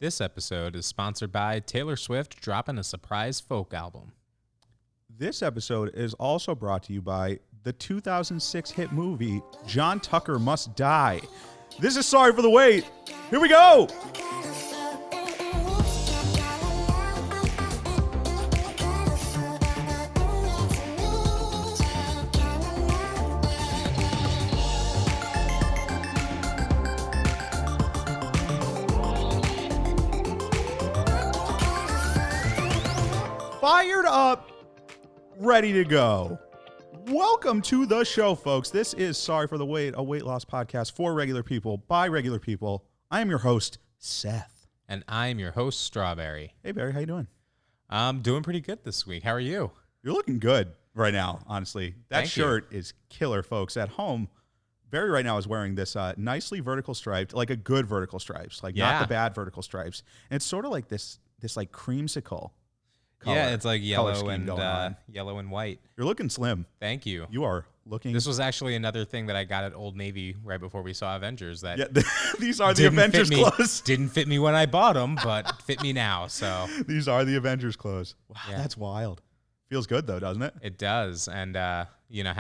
This episode is sponsored by Taylor Swift dropping a surprise folk album. This episode is also brought to you by the 2006 hit movie John Tucker Must Die. This is Sorry for the Wait. Here we go. Fired up, ready to go. Welcome to the show, folks. This is Sorry for the Wait, a weight loss podcast for regular people by regular people. I am your host, Seth. And I'm your host, Strawberry. Hey, Barry, how you doing? I'm doing pretty good this week. How are you? You're looking good right now, honestly. That Thank shirt is killer, folks. At home, Barry right now is wearing this nicely vertical striped, like a good vertical stripes, like not the bad vertical stripes. And it's sort of like this like creamsicle color. Yeah, it's like yellow and yellow and white. You're looking slim. Thank you. You are looking. This was actually another thing that I got at Old Navy right before we saw Avengers. That these are the Avengers clothes. Didn't fit me when I bought them, but fit me now. So these are the Avengers clothes. Wow, yeah. That's wild. Feels good though, doesn't it? It does, and had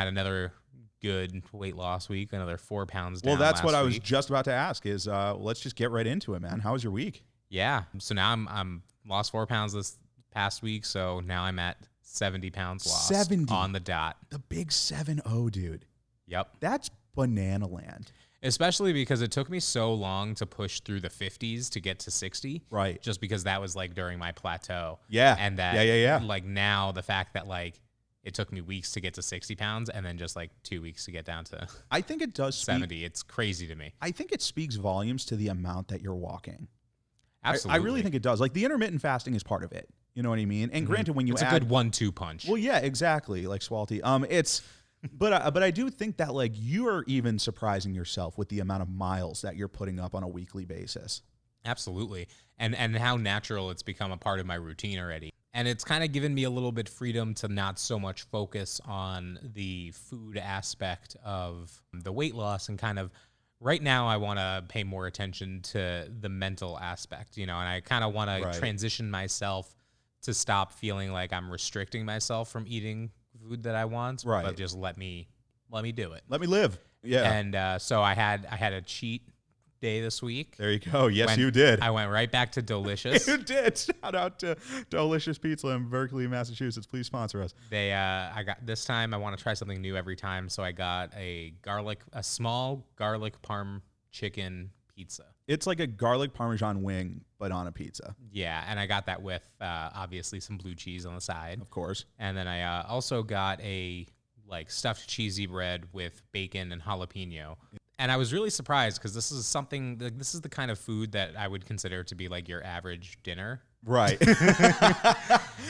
another good weight loss week, another 4 pounds down. Well, that's what I was week. just about to ask. Is let's just get right into it, man. How was your week? Yeah. So now I'm lost 4 pounds this past week, so now I'm at 70 pounds lost 70 on the dot. The big 7-0, dude. Yep. That's banana land. Especially because it took me so long to push through the 50s to get to 60. Right. Just because that was like during my plateau. Yeah. And that like now the fact that like it took me weeks to get to 60 pounds and then just like 2 weeks to get down to I think it does 70. It's crazy to me. I think it speaks volumes to the amount that you're walking. Absolutely. I really think it does. Like the intermittent fasting is part of it. You know what I mean? And granted, when you it's add a good 1-2 punch. Well, yeah, exactly. Like Swalty. But I do think that like you are even surprising yourself with the amount of miles that you're putting up on a weekly basis. Absolutely. And how natural it's become a part of my routine already. And it's kind of given me a little bit freedom to not so much focus on the food aspect of the weight loss and kind of right now I want to pay more attention to the mental aspect, and I kind of want to transition myself to stop feeling like I'm restricting myself from eating food that I want, but just let me do it. Let me live. Yeah. And so I had a cheat day this week. There you go. Yes, you did. I went right back to Delicious. You did. Shout out to Delicious Pizza in Berkeley, Massachusetts. Please sponsor us. I got this time. I want to try something new every time, so I got a small garlic parm chicken pizza. It's like a garlic parmesan wing, but on a pizza. Yeah, and I got that with obviously some blue cheese on the side, of course. And then I also got a stuffed cheesy bread with bacon and jalapeno. And I was really surprised because this is the kind of food that I would consider to be like your average dinner. Right.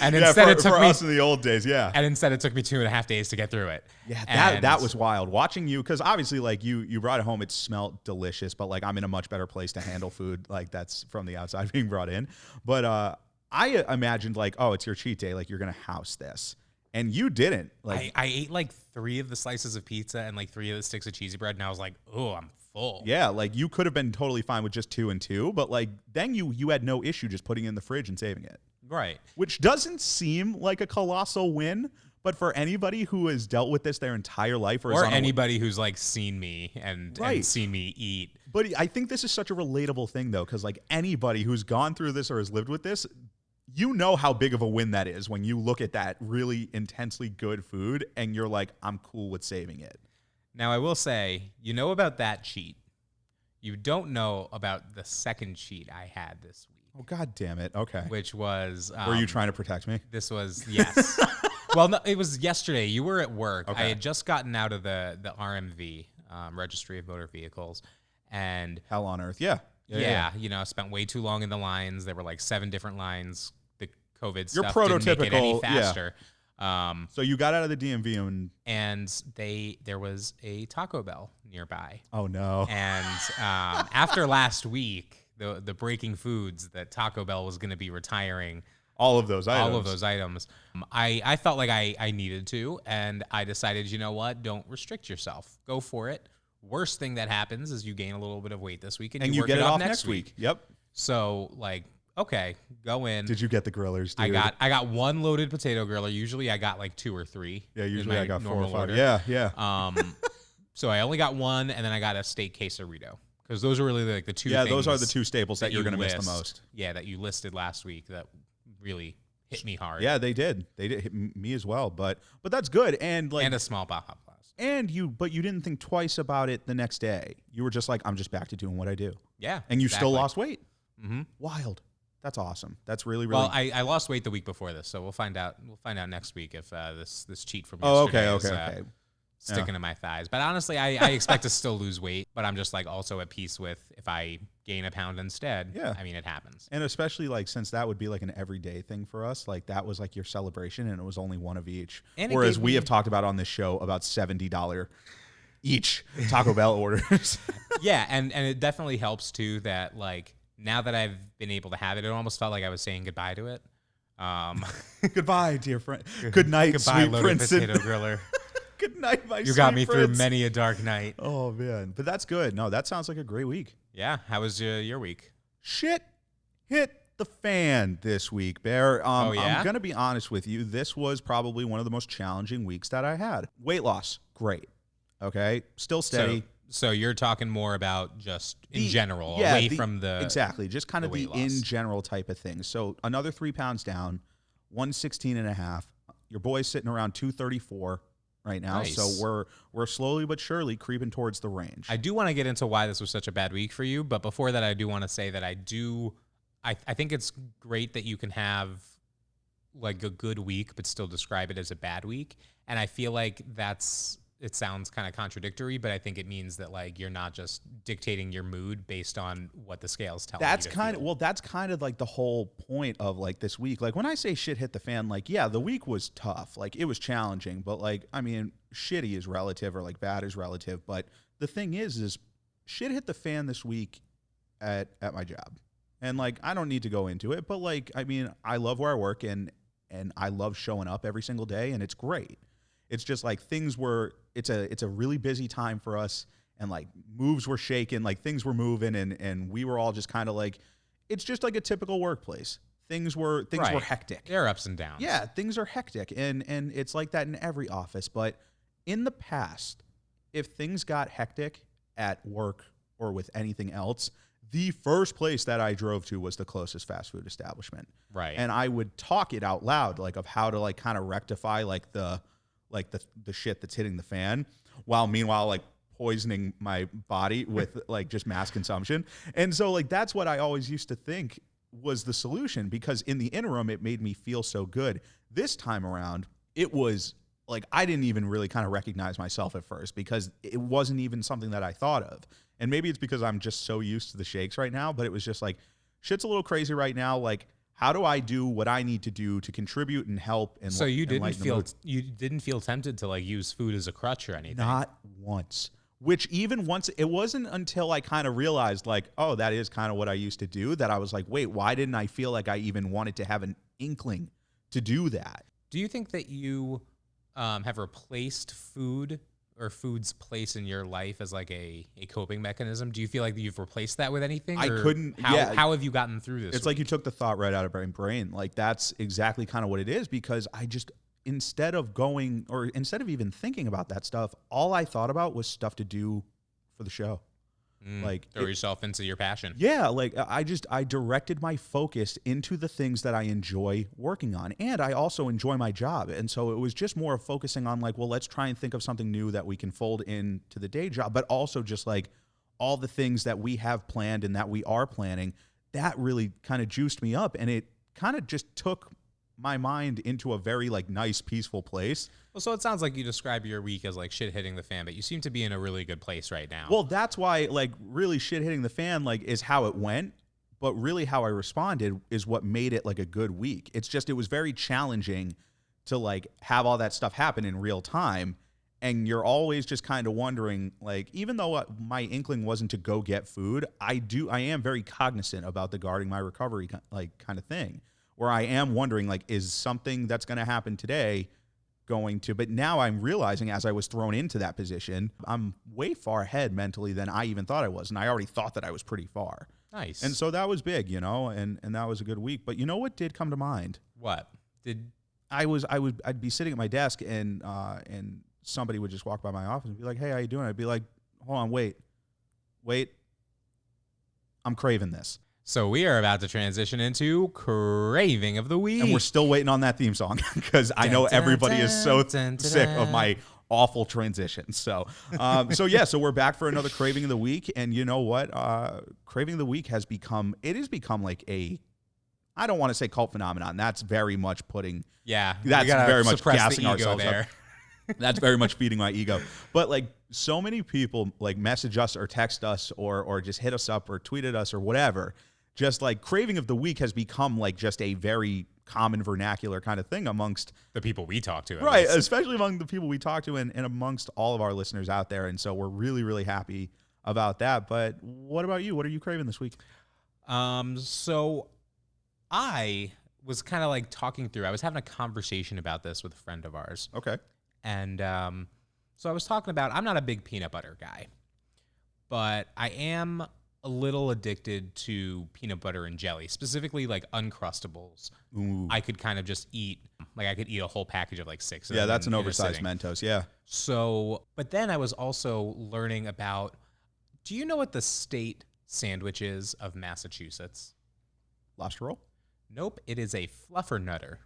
And instead it took for me us in the old days, yeah. And instead it took me 2.5 days to get through it. Yeah, that was wild. Watching you, because obviously like you brought it home, it smelled delicious, but like I'm in a much better place to handle food like that's from the outside being brought in. But I imagined like, oh, it's your cheat day, like you're gonna house this. And you didn't. Like I ate like 3 of the slices of pizza and like 3 of the sticks of cheesy bread, and I was like, oh, I'm full. Yeah, like you could have been totally fine with just 2 and 2, but like then you had no issue just putting it in the fridge and saving it. Right. Which doesn't seem like a colossal win, but for anybody who has dealt with this their entire life or anybody who's like seen me and seen me eat. But I think this is such a relatable thing though, because like anybody who's gone through this or has lived with this, you know how big of a win that is when you look at that really intensely good food and you're like, I'm cool with saving it. Now, I will say, about that cheat. You don't know about the second cheat I had this week. Oh, God damn it. Okay. Which was... were you trying to protect me? This was, yes. Well, no, it was yesterday. You were at work. Okay. I had just gotten out of the RMV, Registry of Motor Vehicles. And... Hell on earth. Yeah. Yeah. Spent way too long in the lines. There were like 7 different lines. COVID You're stuff prototypical, didn't make it any faster. Yeah. So you got out of the DMV and there was a Taco Bell nearby. Oh no! And after last week, the breaking foods that Taco Bell was going to be retiring all of those items. I felt like I needed to, and I decided, you know what? Don't restrict yourself. Go for it. Worst thing that happens is you gain a little bit of weight this week, and you work get it it off next week. Yep. So like, okay, go in. Did you get the grillers, dude? I got one loaded potato griller. Usually I got like 2 or 3. Yeah, usually I got 4 or 5. Order. Yeah. So I only got one, and then I got a steak quesarito because those are really like the 2 Yeah, things those are the 2 staples that you're going to miss the most. Yeah, that you listed last week that really hit me hard. Yeah, they did. They did hit me as well, but that's good. And like, and a small Baja Blast. But you didn't think twice about it the next day. You were just like, I'm just back to doing what I do. Yeah, and you still lost weight. Mm-hmm. Wild. That's awesome. That's really. Well, I lost weight the week before this, so we'll find out. We'll find out next week if this cheat from yesterday is sticking to my thighs. But honestly, I expect to still lose weight, but I'm just like also at peace with if I gain a pound instead. Yeah. I mean, it happens. And especially like since that would be like an everyday thing for us, like that was like your celebration and it was only one of each. And whereas we have talked about on this show about $70 each Taco Bell orders. Yeah, and it definitely helps too that like now that I've been able to have it, it almost felt like I was saying goodbye to it. Goodbye, dear friend. Good night, goodbye, sweet prince. Potato griller. Good night, my You got me prince. through many a dark night. Oh, man. But that's good. No, that sounds like a great week. Yeah. How was your week? Shit hit the fan this week, Bear. Oh, yeah? I'm going to be honest with you. This was probably one of the most challenging weeks that I had. Weight loss, great. Okay? Still steady. So you're talking more about just in general, away from the... Exactly. Just kind of the in loss. general type of thing. So another 3 pounds down, 116.5. Your boy's sitting around 234 right now. Nice. So we're slowly but surely creeping towards the range. I do want to get into why this was such a bad week for you, but before that, I do want to say that I think it's great that you can have like a good week, but still describe it as a bad week. And I feel like it sounds kind of contradictory, but I think it means that like you're not just dictating your mood based on what the scales tell you. That's kind of like the whole point of like this week. Like when I say shit hit the fan, like, yeah, the week was tough. Like it was challenging, but like, I mean, shitty is relative or like bad is relative. But the thing is shit hit the fan this week at my job. And like, I don't need to go into it, but like, I mean, I love where I work and I love showing up every single day and it's great. It's just like it's a really busy time for us and like moves were shaking, like things were moving and we were all just kind of like, it's just like a typical workplace. Things were hectic. There are ups and downs. Yeah, things are hectic and it's like that in every office. But in the past, if things got hectic at work or with anything else, the first place that I drove to was the closest fast food establishment. Right. And I would talk it out loud, like of how to like kind of rectify like the shit that's hitting the fan while meanwhile like poisoning my body with like just mass consumption. And so like that's what I always used to think was the solution because in the interim it made me feel so good. This time around it was like I didn't even really kind of recognize myself at first because it wasn't even something that I thought of. And maybe it's because I'm just so used to the shakes right now, but it was just like shit's a little crazy right now. Like how do I do what I need to do to contribute and help? And so you didn't feel tempted to like use food as a crutch or anything? Not once. Which even once, it wasn't until I kind of realized like, oh, that is kind of what I used to do that I was like, wait, why didn't I feel like I even wanted to have an inkling to do that? Do you think that you have replaced food or food's place in your life as like a coping mechanism? Do you feel like you've replaced that with anything? How have you gotten through this? It's like you took the thought right out of my brain. Like that's exactly kind of what it is because I just, instead of even thinking about that stuff, all I thought about was stuff to do for the show. Like throw yourself into your passion. Yeah, like I directed my focus into the things that I enjoy working on, and I also enjoy my job. And so it was just more of focusing on like, well, let's try and think of something new that we can fold into the day job, but also just like all the things that we have planned and that we are planning. That really kind of juiced me up, and it kind of just took my mind into a very like nice, peaceful place. Well, so it sounds like you describe your week as like shit hitting the fan, but you seem to be in a really good place right now. Well, that's why like really shit hitting the fan like is how it went, but really how I responded is what made it like a good week. It's just it was very challenging to like have all that stuff happen in real time, and you're always just kind of wondering like even though my inkling wasn't to go get food, I am very cognizant about the guarding my recovery like kind of thing. Where I am wondering, like, is something that's going to happen today going to... But now I'm realizing as I was thrown into that position, I'm way far ahead mentally than I even thought I was. And I already thought that I was pretty far. Nice. And so that was big, and that was a good week. But you know what did come to mind? What? Did I'd be sitting at my desk and somebody would just walk by my office and be like, "Hey, how you doing?" I'd be like, "Hold on, wait. I'm craving this." So we are about to transition into Craving of the Week. And we're still waiting on that theme song because I know everybody is so sick of my awful transition. So we're back for another Craving of the Week. And you know what? Craving of the Week has become like I don't want to say cult phenomenon. That's very much that's very much gassing ourselves up. That's very much feeding my ego. But like so many people like message us or text us or just hit us up or tweet at us or whatever. Just like Craving of the Week has become like just a very common vernacular kind of thing amongst the people we talk to. Right, especially among the people we talk to and amongst all of our listeners out there. And so we're really, really happy about that. But what about you? What are you craving this week? So I was kind of like talking through, I was having a conversation about this with a friend of ours. Okay. And so I was talking about, I'm not a big peanut butter guy, but I am a little addicted to peanut butter and jelly, specifically like Uncrustables. Ooh. I could kind of just eat, like I could eat a whole package of like 6. Yeah, that's an oversized Mentos, yeah. So, but then I was also learning about, do you know what the state sandwich is of Massachusetts? Lobster roll? Nope, it is a fluffernutter.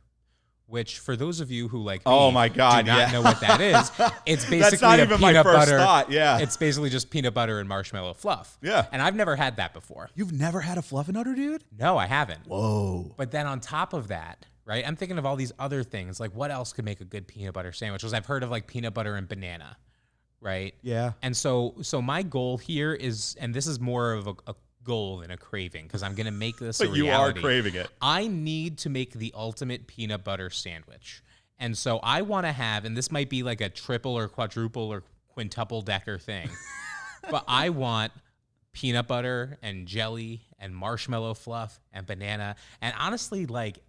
Which, for those of you who like oh me, my God, do not know what that is, it's basically that's not even my first butter. Thought. Yeah, it's basically just peanut butter and marshmallow fluff. Yeah, and I've never had that before. You've never had a fluffernutter, dude? No, I haven't. Whoa! But then on top of that, right, I'm thinking of all these other things. Like, what else could make a good peanut butter sandwich? Because I've heard of like peanut butter and banana, right? Yeah. And so my goal here is, and this is more of a goal than a craving, because I'm going to make this a reality. You are craving it. I need to make the ultimate peanut butter sandwich. And so I want to have, and this might be like a triple or quadruple or quintuple decker thing, but I want peanut butter and jelly and marshmallow fluff and banana and honestly like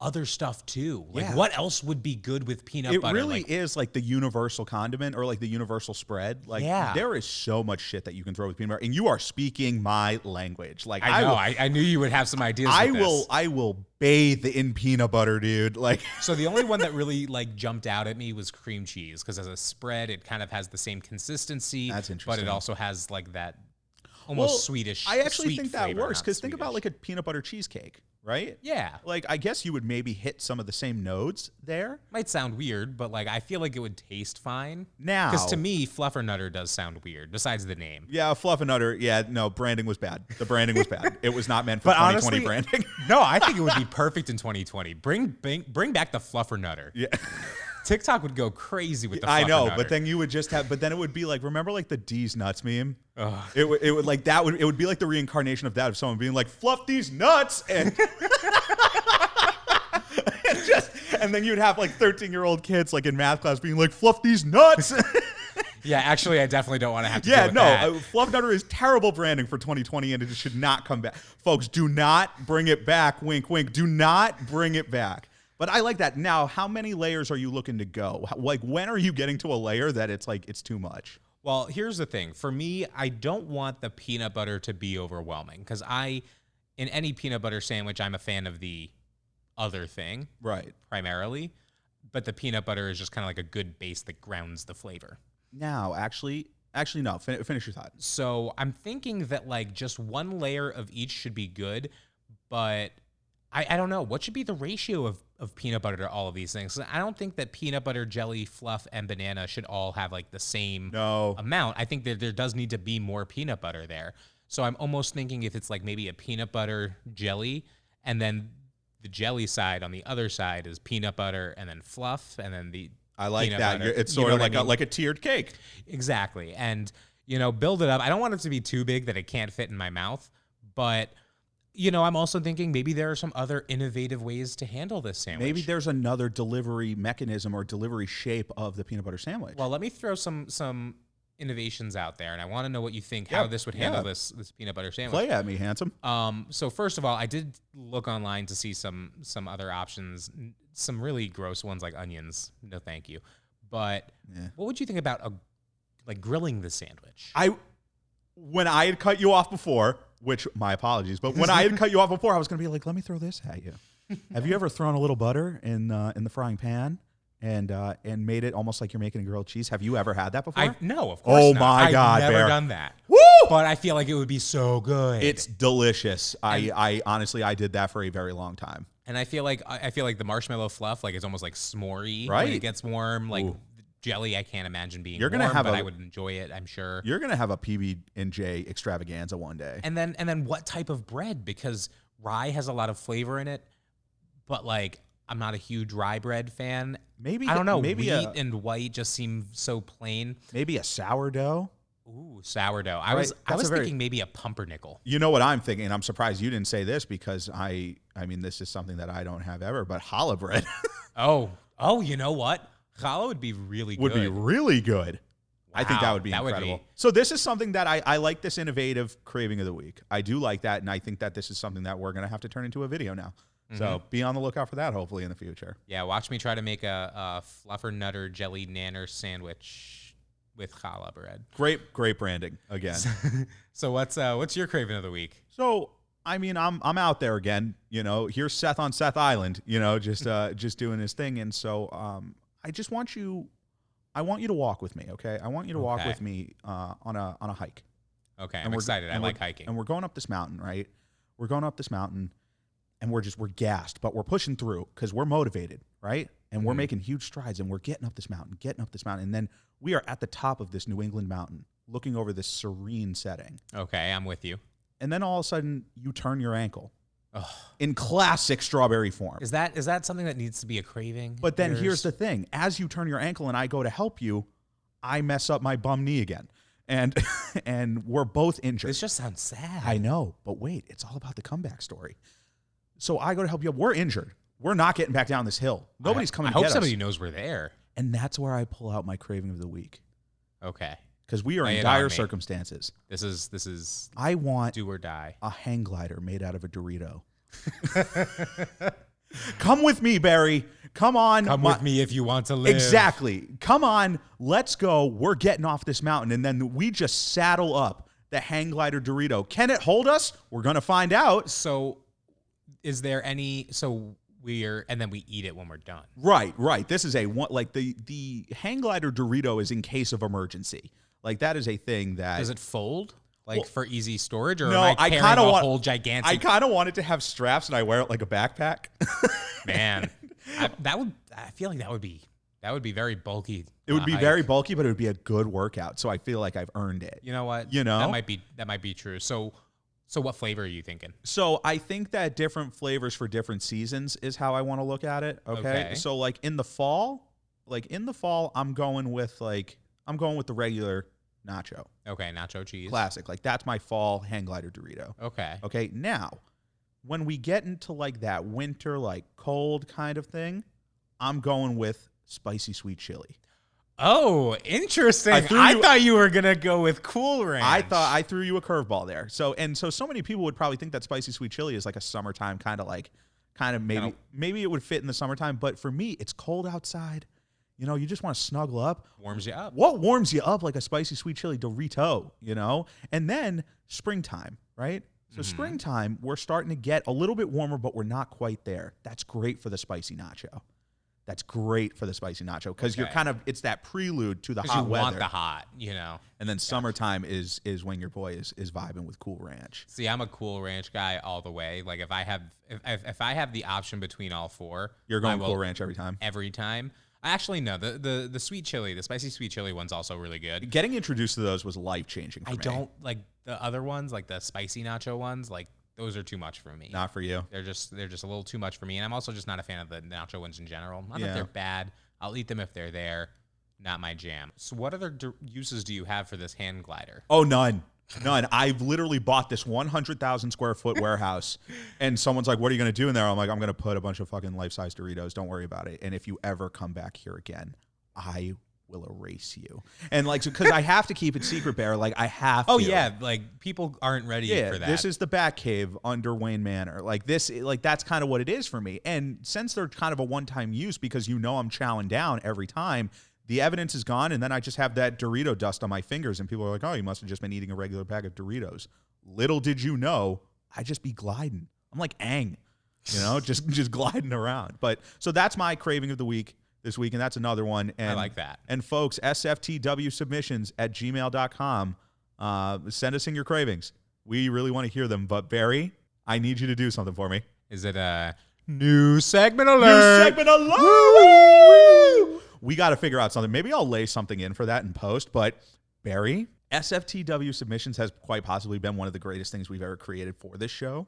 other stuff too. Like what else would be good with peanut butter? It really is like the universal condiment or like the universal spread. Like there is so much shit that you can throw with peanut butter, and you are speaking my language. Like I knew you would have some ideas. I will bathe in peanut butter, dude. Like so the only one that really like jumped out at me was cream cheese, because as a spread it kind of has the same consistency. That's interesting. But it also has like that almost Swedish. I actually sweet think that flavor, works, because think Swedish. about like a peanut butter cheesecake, right? Yeah. Like I guess you would maybe hit some of the same nodes there. Might sound weird, but like I feel like it would taste fine. Now, because to me, fluffernutter does sound weird. Besides the name. Yeah, fluffernutter. Yeah, no, branding was bad. The branding was bad. It was not meant for 2020 honestly, branding. No, I think it would be perfect in 2020. Bring back the fluffernutter. Yeah. TikTok would go crazy with the fluffernutter. I know, but then you would just have, but then it would be like, remember like the D's nuts meme? It would like that would, it would be like the reincarnation of that, of someone being like, fluff these nuts, and and then you'd have like 13-year-old kids like in math class being like, fluff these nuts. Yeah, actually, I definitely don't want to have to deal with that. Fluff Nutter is terrible branding for 2020, and it should not come back. Folks, do not bring it back. Wink, wink. Do not bring it back. But I like that. Now, how many layers are you looking to go? Like, when are you getting to a layer that it's like, it's too much? Well, here's the thing. For me, I don't want the peanut butter to be overwhelming, because in any peanut butter sandwich, I'm a fan of the other thing. Right. Primarily. But the peanut butter is just kind of like a good base that grounds the flavor. Now, actually, no. Finish your thought. So I'm thinking that like just one layer of each should be good, but I don't know. What should be the ratio of peanut butter to all of these things? I don't think that peanut butter, jelly, fluff, and banana should all have like the same amount. I think that there does need to be more peanut butter there. So I'm almost thinking if it's like maybe a peanut butter jelly, and then the jelly side on the other side is peanut butter and then fluff, and then the I like that. It's sort of like a tiered cake. Exactly. And, build it up. I don't want it to be too big that it can't fit in my mouth, but I'm also thinking maybe there are some other innovative ways to handle this sandwich. Maybe there's another delivery mechanism or delivery shape of the peanut butter sandwich. Well, let me throw some innovations out there, and I want to know what you think, how this would handle this peanut butter sandwich. Play at me, handsome. So first of all, I did look online to see some other options, some really gross ones like onions. No, thank you. But what would you think about grilling the sandwich? When I had cut you off before, which my apologies. But when I had cut you off before, I was going to be like, let me throw this at you. Have you ever thrown a little butter in the frying pan and made it almost like you're making a grilled cheese? Have you ever had that before? No, of course not. My God, I've never Bear. done that. Woo! But I feel like it would be so good. It's delicious. I honestly, I did that for a very long time. And I feel like the marshmallow fluff, like it's almost like s'more-y Right. when it gets warm. Like Ooh. jelly, I can't imagine being You're gonna warm, have but I would enjoy it, I'm sure. You're gonna have a PB&J extravaganza one day. And then what type of bread? Because rye has a lot of flavor in it, but like I'm not a huge rye bread fan. Maybe I don't know. Maybe wheat and white just seem so plain. Maybe a sourdough. Ooh, sourdough. Right. I was thinking maybe a pumpernickel. You know what I'm thinking? I'm surprised you didn't say this because I mean this is something that I don't have ever, but challah bread Oh, you know what? Challah would be really good. would be really good. I think that would be incredible. So this is something that I like, this innovative craving of the week. I do like that, and I think that this is something that we're going to have to turn into a video now. So be on the lookout for that, hopefully, in the future. Yeah, watch me try to make a fluffer nutter jelly nanner sandwich with challah bread. Great branding again. So what's your craving of the week? So I mean, I'm out there again. You know, here's Seth on Seth Island. You know, just doing his thing, and so I just want you. I want you to walk with me, okay? I want you to walk with me on a hike. Okay, I'm excited. I like hiking. And we're going up this mountain, right? We're going up this mountain, and we're gassed, but we're pushing through because we're motivated, right? And we're making huge strides, and we're getting up this mountain, and then we are at the top of this New England mountain, looking over this serene setting. Okay, I'm with you. And then all of a sudden, you turn your ankle. In classic strawberry form. Is that something that needs to be a craving? But then here's the thing. As you turn your ankle and I go to help you, I mess up my bum knee again. And and we're both injured. This just sounds sad. I know. But wait, it's all about the comeback story. So I go to help you up. We're injured. We're not getting back down this hill. Nobody's coming to get us. I hope somebody knows we're there. And that's where I pull out my craving of the week. Okay. Because we are in dire circumstances. This is I want do or die. A hang glider made out of a Dorito. Come with me, Barry. Come on. Come with me if you want to live. Exactly. Come on. Let's go. We're getting off this mountain. And then we just saddle up the hang glider Dorito. Can it hold us? We're going to find out. So is there any, and then we eat it when we're done. Right. This is the hang glider Dorito is in case of emergency. Like that is a thing that. Does it fold? For easy storage, or no, am I carrying a whole gigantic? I kind of want it to have straps, and I wear it like a backpack. Man, I feel like that would be very bulky. It would be very bulky, but it would be a good workout. So I feel like I've earned it. You know what? That might be true. So what flavor are you thinking? So I think that different flavors for different seasons is how I want to look at it. Okay. So like in the fall, I'm going with the regular nacho. Okay, nacho cheese. Classic. Like that's my fall hang glider Dorito. Okay. Now, when we get into like that winter, like cold kind of thing, I'm going with spicy sweet chili. Oh, interesting. I thought you were going to go with Cool Ranch. I threw you a curveball there. So many people would probably think that spicy sweet chili is like a summertime maybe it would fit in the summertime, but for me, it's cold outside. You know, you just want to snuggle up. Warms you up. What warms you up like a spicy sweet chili Dorito, you know? And then springtime, right? So springtime, we're starting to get a little bit warmer, but we're not quite there. That's great for the spicy nacho. Because you're it's that prelude to the hot weather. You want the hot, you know. And then summertime is when your boy is vibing with Cool Ranch. See, I'm a Cool Ranch guy all the way. Like if I have the option between all four, you're going Cool Ranch every time. Every time. Actually, no. The sweet chili, the spicy sweet chili one's also really good. Getting introduced to those was life-changing for me. I don't like the other ones, like the spicy nacho ones. Like those are too much for me. Not for you. They're just a little too much for me, and I'm also just not a fan of the nacho ones in general. Not that they're bad. I'll eat them if they're there. Not my jam. So what other uses do you have for this hand glider? Oh, none. I've literally bought this 100,000 square foot warehouse, and someone's like, "What are you going to do in there?" I'm like, "I'm going to put a bunch of fucking life-size Doritos. Don't worry about it. And if you ever come back here again, I will erase you." And like, because I have to keep it secret, Bear. Like, I have. Oh yeah, like people aren't ready for that. This is the Bat Cave under Wayne Manor. Like this, like that's kind of what it is for me. And since they're kind of a one-time use, because I'm chowing down every time. The evidence is gone, and then I just have that Dorito dust on my fingers, and people are like, "Oh, you must have just been eating a regular bag of Doritos." little did you know, I just be gliding. I'm like Aang, just gliding around. But so that's my craving of the week this week, and that's another one. And, I like that. And folks, SFTW submissions at gmail.com. Send us in your cravings. We really want to hear them. But Barry, I need you to do something for me. Is it a new segment alert? New segment alert! Woo! We got to figure out something. Maybe I'll lay something in for that in post. But Barry, SFTW submissions has quite possibly been one of the greatest things we've ever created for this show.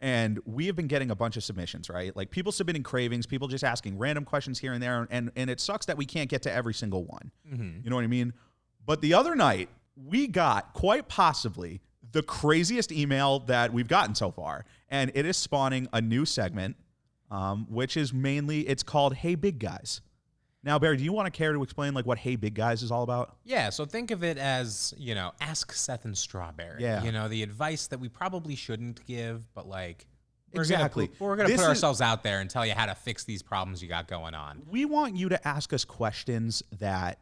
And we have been getting a bunch of submissions, right? Like people submitting cravings, people just asking random questions here and there. And it sucks that we can't get to every single one. Mm-hmm. You know what I mean? But the other night, we got quite possibly the craziest email that we've gotten so far. And it is spawning a new segment, which is mainly, it's called Hey Big Guys. Now, Barry, do you want to care to explain like what Hey Big Guys is all about? Yeah, so think of it as, Ask Seth and Strawberry. Yeah. The advice that we probably shouldn't give, but like we're gonna put ourselves out there and tell you how to fix these problems you got going on. We want you to ask us questions that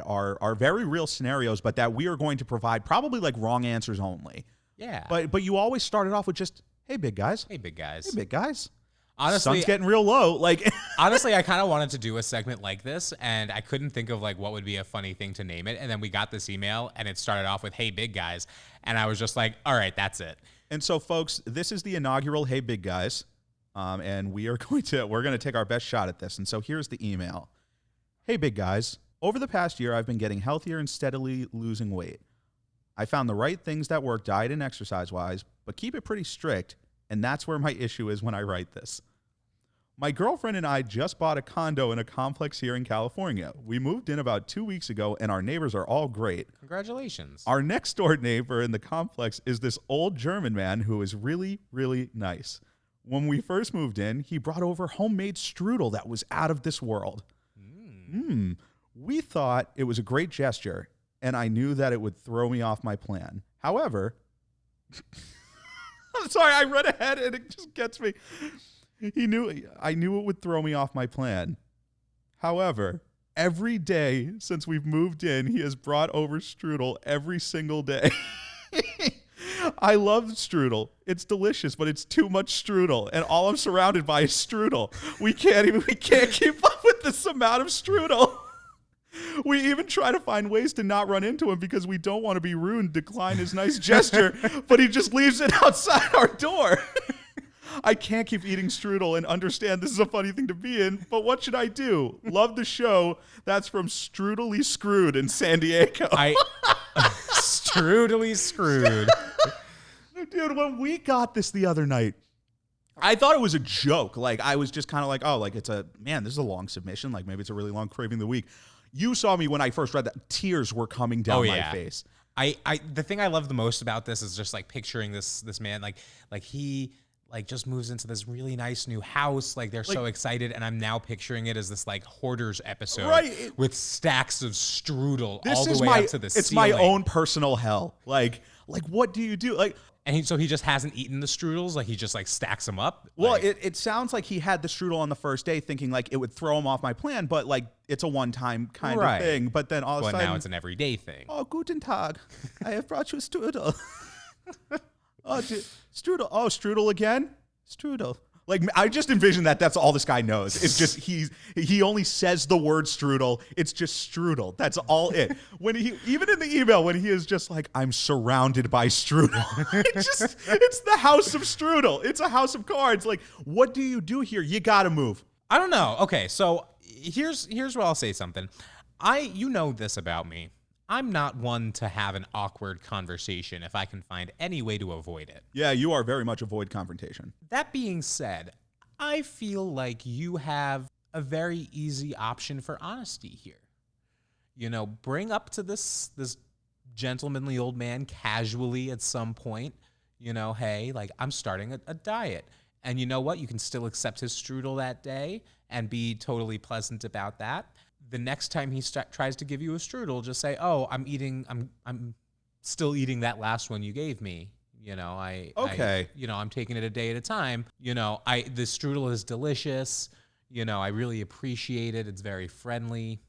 are very real scenarios, but that we are going to provide probably like wrong answers only. Yeah. But you always started off with just, hey, big guys. Hey, big guys. Hey, big guys. Honestly, sun's getting real low. Like, honestly, I kind of wanted to do a segment like this, and I couldn't think of like what would be a funny thing to name it. And then we got this email, and it started off with "Hey, big guys," and I was just like, "All right, that's it." And so, folks, this is the inaugural "Hey, big guys," and we're going to take our best shot at this. And so, here's the email: Hey, big guys. Over the past year, I've been getting healthier and steadily losing weight. I found the right things that work diet and exercise-wise, but keep it pretty strict. And that's where my issue is when I write this. My girlfriend and I just bought a condo in a complex here in California. We moved in about 2 weeks ago, and our neighbors are all great. Congratulations. Our next door neighbor in the complex is this old German man who is really, really nice. When we first moved in, he brought over homemade strudel that was out of this world. We thought it was a great gesture, and I knew that it would throw me off my plan. However... I'm sorry, I read ahead and it just gets me. I knew it would throw me off my plan. However, every day since we've moved in, he has brought over strudel every single day. I love strudel. It's delicious, but it's too much strudel, and all I'm surrounded by is strudel. We can't keep up with this amount of strudel. We even try to find ways to not run into him because we don't want to be rude and decline his nice gesture, but he just leaves it outside our door. I can't keep eating strudel and understand this is a funny thing to be in, but what should I do? Love the show. That's from Strudely Screwed in San Diego. Strudely Screwed. Dude, when we got this the other night, I thought it was a joke. Like, I was just kind of like, oh, like this is a long submission. Like, maybe it's a really long craving of the week. You saw me when I first read that. Tears were coming down my face. The thing I love the most about this is just like picturing this man, like he like just moves into this really nice new house. Like they're so excited, and I'm now picturing it as this like Hoarders episode, right? With stacks of strudel all the way up to the ceiling. It's my own personal hell. Like what do you do? Like. And he just hasn't eaten the strudels. Like he just like stacks them up. Well, like, it sounds like he had the strudel on the first day, thinking like it would throw him off my plan. But like it's a one-time kind of thing. But then all of a sudden, now it's an everyday thing. Oh, guten Tag! I have brought you strudel. Strudel. Oh, strudel again. Strudel. Like I just envision that's all this guy knows. It's just he only says the word strudel. It's just strudel. That's all it. When even in the email when he is just like, I'm surrounded by strudel. It's the house of strudel. It's a house of cards. Like, what do you do here? You gotta move. I don't know. Okay, so here's where I'll say something. You know this about me. I'm not one to have an awkward conversation if I can find any way to avoid it. Yeah, you are very much avoid confrontation. That being said, I feel like you have a very easy option for honesty here. Bring up to this gentlemanly old man casually at some point, hey, like I'm starting a diet. And you know what? You can still accept his strudel that day and be totally pleasant about that. The next time he tries to give you a strudel, just say, "Oh, I'm still eating that last one you gave me. I'm taking it a day at a time. The strudel is delicious. I really appreciate it. It's very friendly."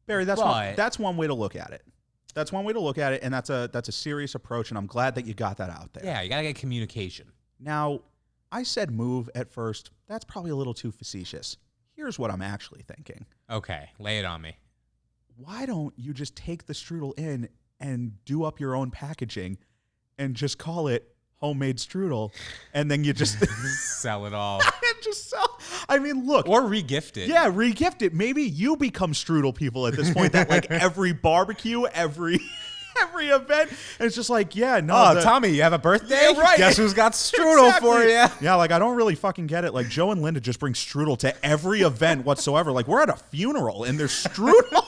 Barry, that's one way to look at it. That's one way to look at it, and that's a serious approach, and I'm glad that you got that out there. Yeah, you got to get communication. Now, I said move at first. That's probably a little too facetious. Here's what I'm actually thinking. Okay, lay it on me. Why don't you just take the strudel in and do up your own packaging and just call it homemade strudel, and then you just sell it all. Just sell. I mean, look. Or regift it. Yeah, regift it. Maybe you become strudel people at this point that like every barbecue, every event, and it's just like, yeah, no. Oh, Tommy, you have a birthday? Yeah, right. Guess who's got strudel for you? Yeah, like I don't really fucking get it. Like Joe and Linda just bring strudel to every event whatsoever. Like we're at a funeral and there's strudel.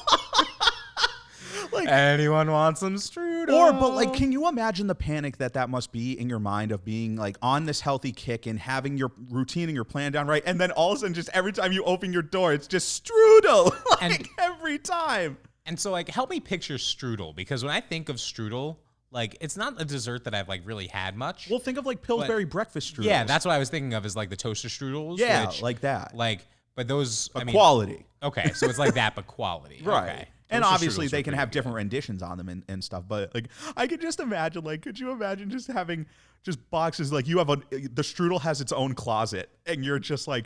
Like, anyone wants some strudel? But like, can you imagine the panic that must be in your mind of being like on this healthy kick and having your routine and your plan down right, and then all of a sudden, just every time you open your door, it's just strudel, like every time. And so, like, help me picture strudel, because when I think of strudel, like, it's not a dessert that I've like really had much. Well, think of like Pillsbury breakfast strudels. Yeah, that's what I was thinking of, is like the toaster strudels. Yeah, which, like that. Like, but those, quality. Okay, so it's like that, but quality. Right. Okay. And obviously they can have different renditions on them and stuff. But like, I could just imagine, like, could you imagine just having just boxes, like you have the strudel has its own closet and you're just like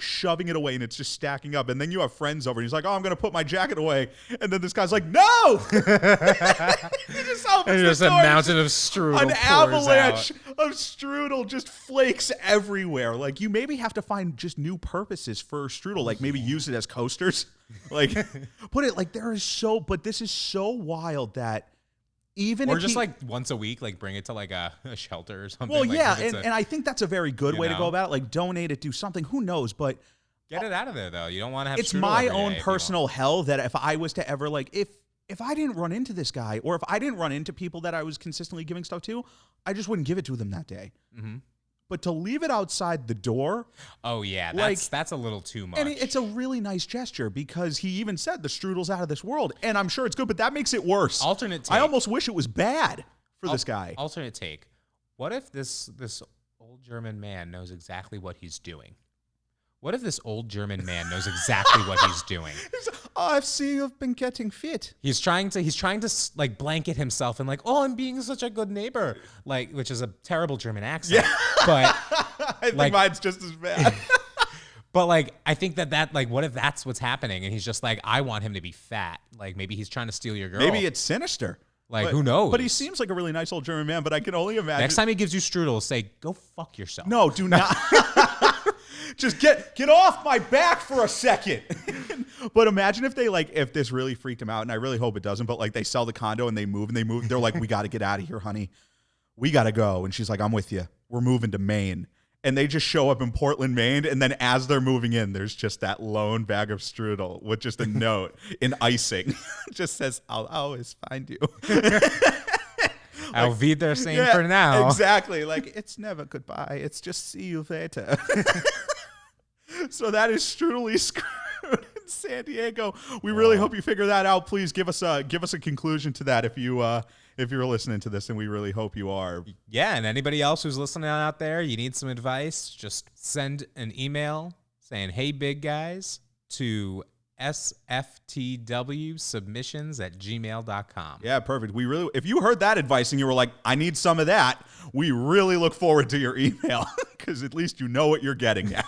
shoving it away and it's just stacking up. And then you have friends over and he's like, oh, I'm going to put my jacket away. And then this guy's like, no! He just opens and just a mountain of strudel. An avalanche of strudel just flakes everywhere. Like you maybe have to find just new purposes for strudel. Like maybe use it as coasters. Like put it like but this is so wild that even or if just like once a week, like bring it to like a shelter or something. Well, like yeah, and I think that's a very good way to go about it. Like donate it, do something. Who knows? But get it out of there though. You don't want to have. It's my own personal hell that if I was to ever like if I didn't run into this guy or if I didn't run into people that I was consistently giving stuff to, I just wouldn't give it to them that day. Mm-hmm. But to leave it outside the door. Oh, yeah. That's a little too much. And it's a really nice gesture because he even said the strudel's out of this world. And I'm sure it's good, but that makes it worse. Alternate take. I almost wish it was bad for this guy. Alternate take. What if this old German man knows exactly what he's doing? What if this old German man knows exactly what he's doing? I see you've been getting fit. He's trying to like blanket himself and like, oh, I'm being such a good neighbor, like, which is a terrible German accent. Yeah. But I think mine's just as bad. But like, I think that like, what if that's what's happening? And he's just like, I want him to be fat. Like maybe he's trying to steal your girl. Maybe it's sinister. Like who knows? But he seems like a really nice old German man. But I can only imagine. Next time he gives you strudel, say, go fuck yourself. No, do not. Just get off my back for a second. But imagine if this really freaked him out, and I really hope it doesn't, but like they sell the condo and they move. They're like, we got to get out of here, honey. We got to go. And she's like, I'm with you. We're moving to Maine. And they just show up in Portland, Maine. And then as they're moving in, there's just that lone bag of strudel with just a note in icing. Just says, I'll always find you. I'll be there saying for now. Exactly. Like, it's never goodbye. It's just see you later. So that is Strudely Screwed in San Diego. We really hope you figure that out. Please give us a conclusion to that if you're listening to this, and we really hope you are. Yeah, and anybody else who's listening out there, you need some advice, just send an email saying, hey, big guys, to SFTW submissions@gmail.com. Yeah, perfect. If you heard that advice and you were like, I need some of that, we really look forward to your email because at least you know what you're getting now.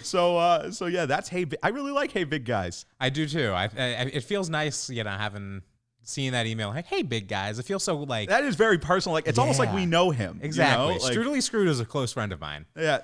So yeah, that's I really like Hey Big Guys. I do too. It feels nice, seeing that email. Like, hey, big guys. It feels so like that is very personal. Like it's almost like we know him. Exactly. You know? Strudely Screwed is a close friend of mine. Yeah.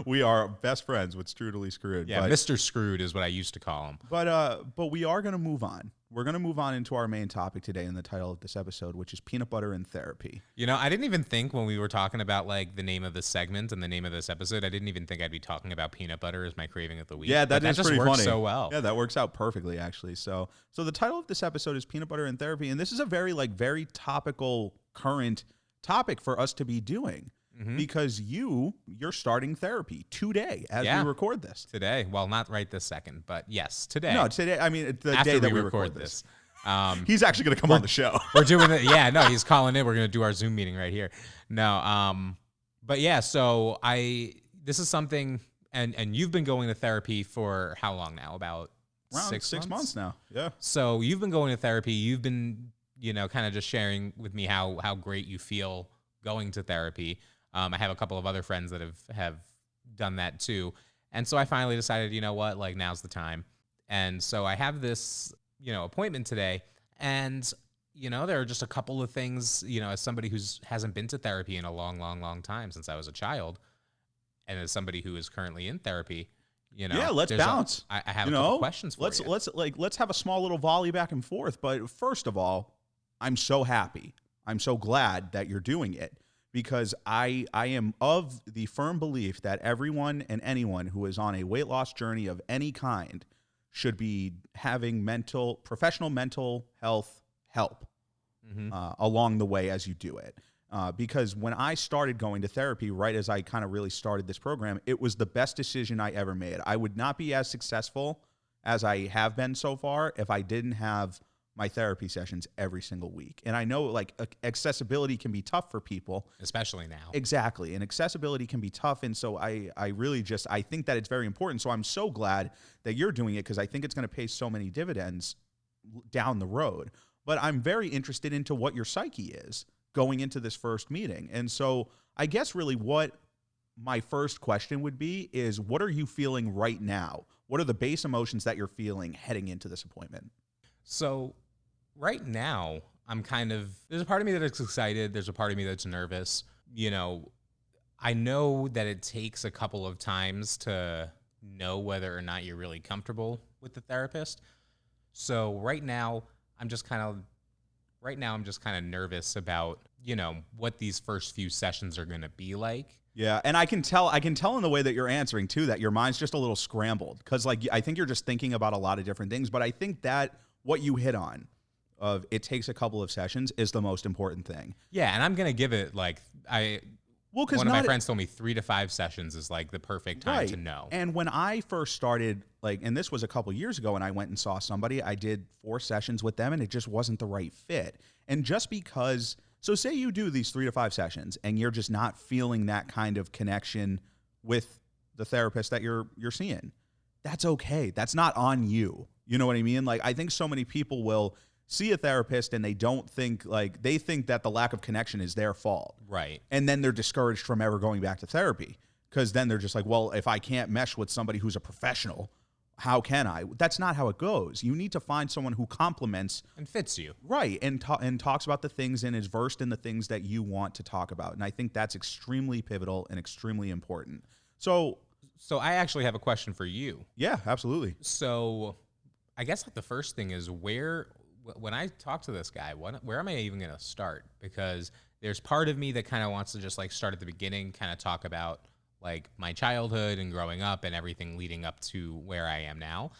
We are best friends with Strudely Screwed. Yeah, Mr. Screwed is what I used to call him. But we are going to move on. We're going to move on into our main topic today in the title of this episode, which is peanut butter and therapy. I didn't even think when we were talking about like the name of this segment and the name of this episode, I didn't even think I'd be talking about peanut butter as my craving of the week. Yeah, that just pretty works funny. So well. Yeah, that works out perfectly actually. So the title of this episode is peanut butter and therapy, and this is a very topical, current topic for us to be doing. Mm-hmm. Because you're starting therapy today as we record this. Today. Well, not right this second, but yes, today. No, today. I mean, the day that we record this. He's actually going to come on the show. We're doing it. Yeah, no, he's calling in. We're going to do our Zoom meeting right here. No, but yeah, so this is something, and you've been going to therapy for how long now? About Around 6 6 months. months now. Yeah. So you've been going to therapy. You've been, kind of just sharing with me how great you feel going to therapy. I have a couple of other friends that have done that too. And so I finally decided, you know what, like now's the time. And so I have this, appointment today. And, there are just a couple of things, as somebody who's hasn't been to therapy in a long, long, long time since I was a child, and as somebody who is currently in therapy, Yeah, let's bounce. I have a couple questions for you. Let's have a small little volley back and forth. But first of all, I'm so happy. I'm so glad that you're doing it, because I am of the firm belief that everyone and anyone who is on a weight loss journey of any kind should be having professional mental health help along the way as you do it. Because when I started going to therapy, right as I kind of really started this program, it was the best decision I ever made. I would not be as successful as I have been so far if I didn't have my therapy sessions every single week. And I know like accessibility can be tough for people. Especially now. Exactly. And accessibility can be tough. And so I really I think that it's very important. So I'm so glad that you're doing it, because I think it's going to pay so many dividends down the road. But I'm very interested into what your psyche is going into this first meeting. And so I guess really what my first question would be is, what are you feeling right now? What are the base emotions that you're feeling heading into this appointment? So right now, there's a part of me that's excited. There's a part of me that's nervous. I know that it takes a couple of times to know whether or not you're really comfortable with the therapist. So right now, I'm just kind of nervous about, what these first few sessions are going to be like. Yeah, and I can tell in the way that you're answering too that your mind's just a little scrambled, because like I think you're just thinking about a lot of different things. But I think that what you hit on of it takes a couple of sessions is the most important thing. Yeah, and I'm gonna give it like one of my friends told me 3 to 5 sessions is like the perfect time to know. And when I first started, and this was a couple years ago, and I went and saw somebody, I did 4 sessions with them, and it just wasn't the right fit. And just because, so say you do these 3 to 5 sessions, and you're just not feeling that kind of connection with the therapist that you're seeing, that's okay. That's not on you. You know what I mean? Like, I think so many people will see a therapist and they think that the lack of connection is their fault. Right. And then they're discouraged from ever going back to therapy, because then they're just like, well, if I can't mesh with somebody who's a professional, how can I? That's not how it goes. You need to find someone who complements and fits you. Right. And talks about the things and is versed in the things that you want to talk about. And I think that's extremely pivotal and extremely important. So I actually have a question for you. Yeah, absolutely. So I guess like the first thing is, when I talk to this guy, where am I even going to start? Because there's part of me that kind of wants to just like start at the beginning, kind of talk about like my childhood and growing up and everything leading up to where I am now.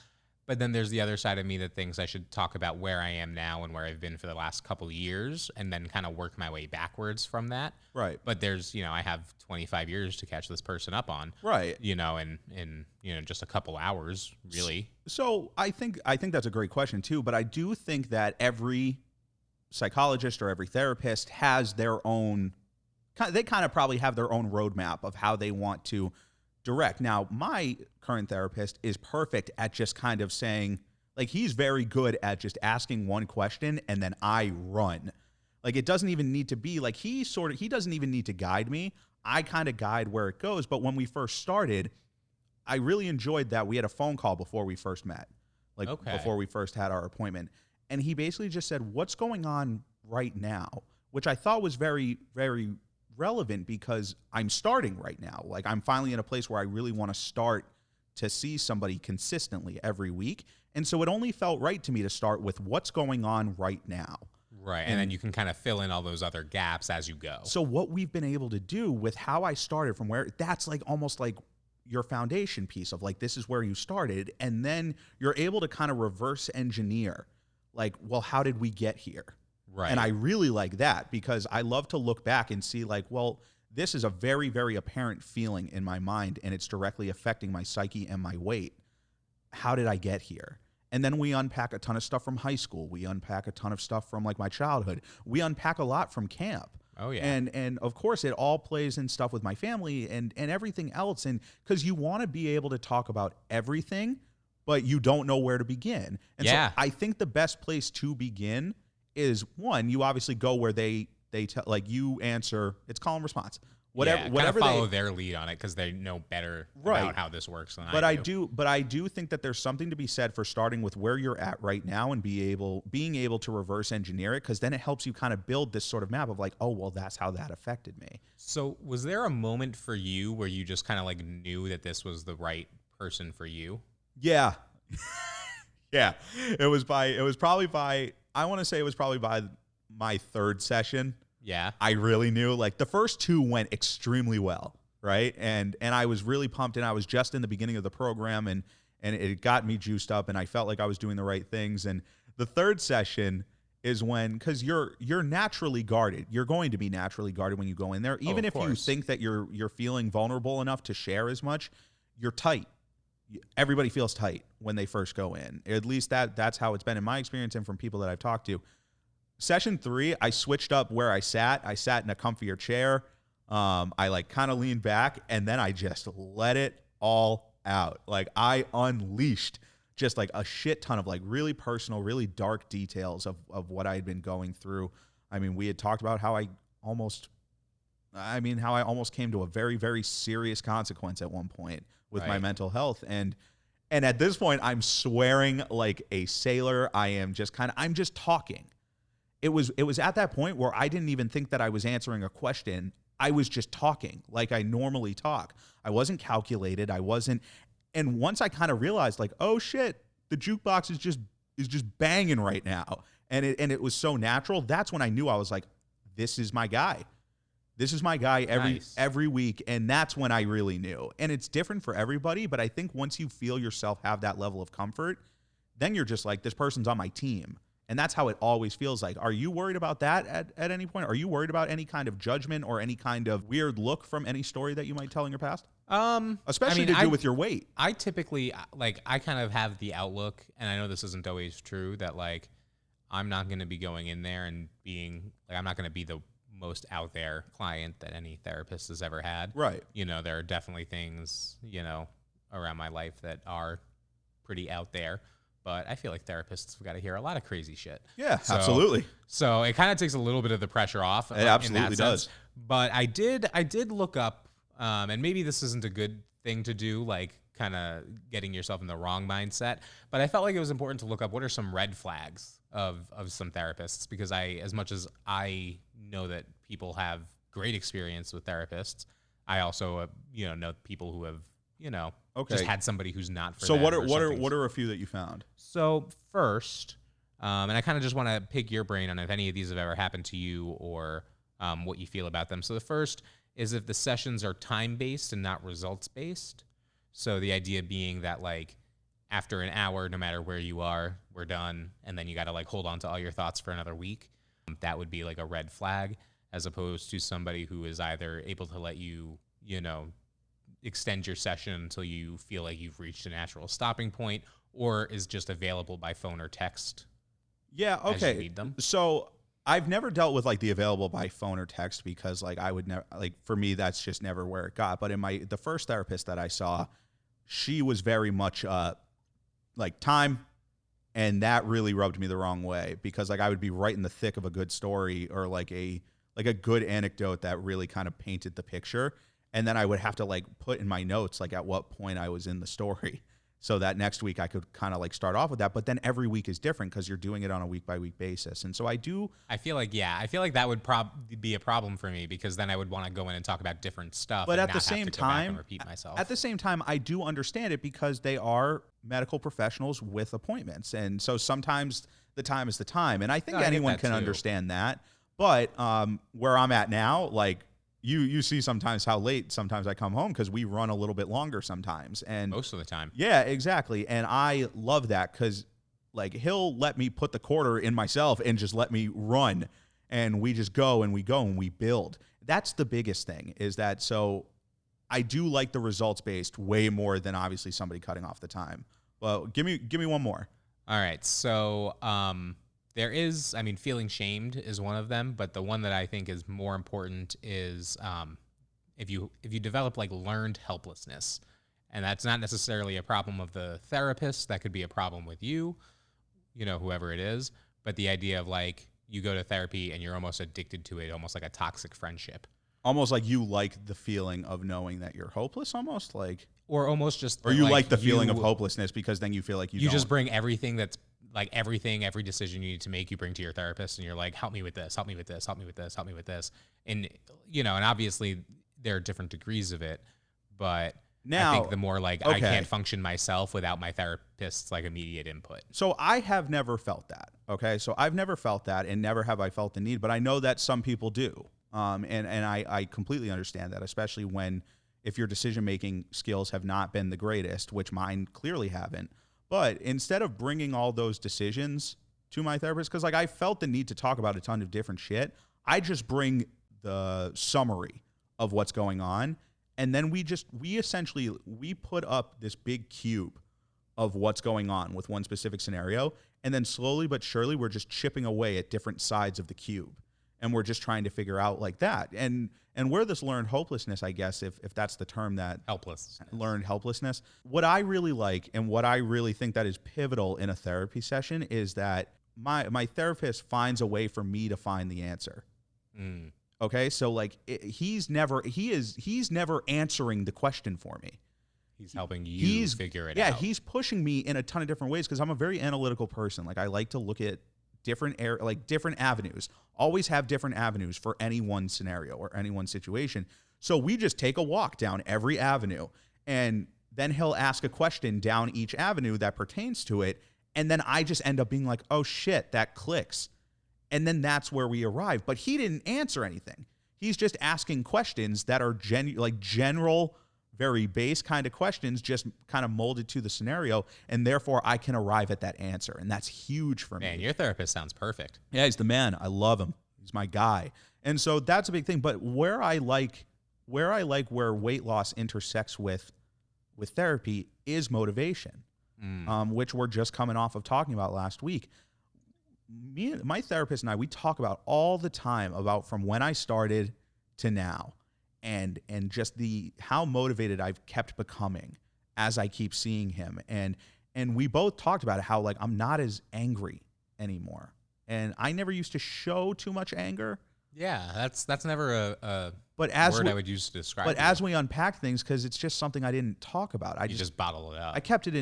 But then there's the other side of me that thinks I should talk about where I am now and where I've been for the last couple of years, and then kind of work my way backwards from that. Right. But there's, I have 25 years to catch this person up on. Right. In just a couple hours, really. So I think that's a great question too, but I do think that every psychologist or every therapist has their own, they kind of probably have their own roadmap of how they want to direct. Now, my current therapist is perfect at just kind of saying, like, he's very good at just asking one question and then I run. Like, it doesn't even need to be like he doesn't even need to guide me. I kind of guide where it goes. But when we first started, I really enjoyed that we had a phone call before we first met, before we first had our appointment. And he basically just said, what's going on right now? Which I thought was very, very relevant, because I'm starting right now. Like, I'm finally in a place where I really want to start to see somebody consistently every week. And so it only felt right to me to start with what's going on right now. Right. And then you can kind of fill in all those other gaps as you go. So what we've been able to do with how I started from where, that's like almost like your foundation piece of like, this is where you started. And then you're able to kind of reverse engineer, like, well, how did we get here? Right. And I really like that, because I love to look back and see like, well, this is a very, very apparent feeling in my mind, and it's directly affecting my psyche and my weight. How did I get here? And then we unpack a ton of stuff from high school. We unpack a ton of stuff from like my childhood. We unpack a lot from camp. Oh yeah. And of course it all plays in stuff with my family and everything else. And because you want to be able to talk about everything, but you don't know where to begin. And Yeah. so I think the best place to begin is, one, you obviously go where they tell, like, you answer, it's call and response. Whatever follow they their lead on it because they know better Right. about how this works than But I do. I do think that there's something to be said for starting with where you're at right now and being able to reverse engineer it, because then it helps you kind of build this sort of map of like, oh, well, that's how that affected me. So was there a moment for you where you just kind of like knew that this was the right person for you? Yeah. Yeah. It was probably by my third session. Yeah. I really knew, like, the first two went extremely well, right? And I was really pumped, and I was just in the beginning of the program, and it got me juiced up, and I felt like I was doing the right things. And the third session is when, because you're naturally guarded. You're going to be naturally guarded when you go in there. Even if you think that you're feeling vulnerable enough to share as much, you're tight. Everybody feels tight when they first go in. At least that's how it's been in my experience and from people that I've talked to. Session 3, I switched up where I sat. I sat in a comfier chair. I like kind of leaned back, and then I just let it all out. Like, I unleashed just like a shit ton of like really personal, really dark details of what I had been going through. I mean, we had talked about how I almost came to a very, very serious consequence at one point with my mental health. And at this point, I'm swearing like a sailor. I'm just talking. It was at that point where I didn't even think that I was answering a question. I was just talking like I normally talk. I wasn't calculated. I wasn't. And once I kind of realized, like, oh shit, the jukebox is just banging right now, and it was so natural. That's when I knew I was like, this is my guy. This is my guy every week, and that's when I really knew. And it's different for everybody, but I think once you feel yourself have that level of comfort, then you're just like, this person's on my team. And that's how it always feels like. Are you worried about that at any point? Are you worried about any kind of judgment or any kind of weird look from any story that you might tell in your past? Especially to do with your weight. I typically, like, I kind of have the outlook, and I know this isn't always true, that, like, I'm not going to be going in there and being, like, I'm not going to be the most out there client that any therapist has ever had. Right. You know, there are definitely things, you know, around my life that are pretty out there. But I feel like therapists have got to hear a lot of crazy shit. Yeah, absolutely. So it kind of takes a little bit of the pressure off. It absolutely does. But I did look up, and maybe this isn't a good thing to do, like kind of getting yourself in the wrong mindset. But I felt like it was important to look up what are some red flags of some therapists, because as much as I know that people have great experience with therapists, I also know people who have just had somebody who's not for so them. what are a few that you found? So first, and I kind of just want to pick your brain on if any of these have ever happened to you or what you feel about them. So the first is if the sessions are time-based and not results-based. So the idea being that, like, after an hour, no matter where you are, we're done, and then you got to like hold on to all your thoughts for another week. That would be like a red flag, as opposed to somebody who is either able to let you, extend your session until you feel like you've reached a natural stopping point, or is just available by phone or text. Yeah, okay. As you need them. So I've never dealt with like the available by phone or text, because like I would never, like, for me that's just never where it got. But in the first therapist that I saw, she was very much like time, and that really rubbed me the wrong way, because like I would be right in the thick of a good story or like a good anecdote that really kind of painted the picture. And then I would have to like put in my notes, like at what point I was in the story, so that next week I could kind of like start off with that. But then every week is different because you're doing it on a week by week basis. And so I feel like that would probably be a problem for me, because then I would want to go in and talk about different stuff. But and at the same time, repeat myself. At the same time, I do understand it, because they are medical professionals with appointments. And so sometimes the time is the time. And I think anyone can understand that. But where I'm at now, like, you see sometimes how late sometimes I come home, because we run a little bit longer sometimes. And most of the time. Yeah, exactly. And I love that, because like he'll let me put the quarter in myself and just let me run, and we just go and we build. That's the biggest thing, is that, so I do like the results based way more than obviously somebody cutting off the time. Well, give me one more. All right. So there is, feeling shamed is one of them, but the one that I think is more important is if you develop like learned helplessness. And that's not necessarily a problem of the therapist. That could be a problem with you, whoever it is. But the idea of like you go to therapy and you're almost addicted to it, almost like a toxic friendship. Almost like you like the feeling of knowing that you're hopeless, almost like, or almost just, or you like the feeling of hopelessness because then you feel like you don't. Just bring everything that's like every decision you need to make, you bring to your therapist, and you're like, help me with this, help me with this, help me with this, help me with this, and and obviously there are different degrees of it, but now I think the more like I can't function myself without my therapist's like immediate input. So I have never felt that. Okay, so I've never felt that, and never have I felt the need, but I know that some people do. And I completely understand that, especially if your decision-making skills have not been the greatest, which mine clearly haven't. But instead of bringing all those decisions to my therapist, because like I felt the need to talk about a ton of different shit, I just bring the summary of what's going on. And then we essentially put up this big cube of what's going on with one specific scenario. And then slowly but surely, we're just chipping away at different sides of the cube. And we're just trying to figure out like that. And where this learned hopelessness, I guess, if that's the term, that learned helplessness, what I really like and what I really think that is pivotal in a therapy session is that my therapist finds a way for me to find the answer. Mm. Okay, so like he's never answering the question for me. He's helping you figure it out. Yeah, he's pushing me in a ton of different ways because I'm a very analytical person. Like I like to look at different avenues. Always have different avenues for any one scenario or any one situation. So we just take a walk down every avenue, and then he'll ask a question down each avenue that pertains to it, and then I just end up being like, oh shit, that clicks. And then that's where we arrive. But he didn't answer anything. He's just asking questions that are general, very base kind of questions, just kind of molded to the scenario, and therefore I can arrive at that answer, and that's huge for me. Man, your therapist sounds perfect. Yeah, he's the man. I love him. He's my guy. And so that's a big thing. But where weight loss intersects with therapy is motivation, which we're just coming off of talking about last week. My therapist and I, we talk about all the time about from when I started to now. And just how motivated I've kept becoming as I keep seeing him. And we both talked about how like I'm not as angry anymore. And I never used to show too much anger. Yeah, that's never a word I would use to describe it. But as we unpack things, because it's just something I didn't talk about. You just bottle it up. I kept it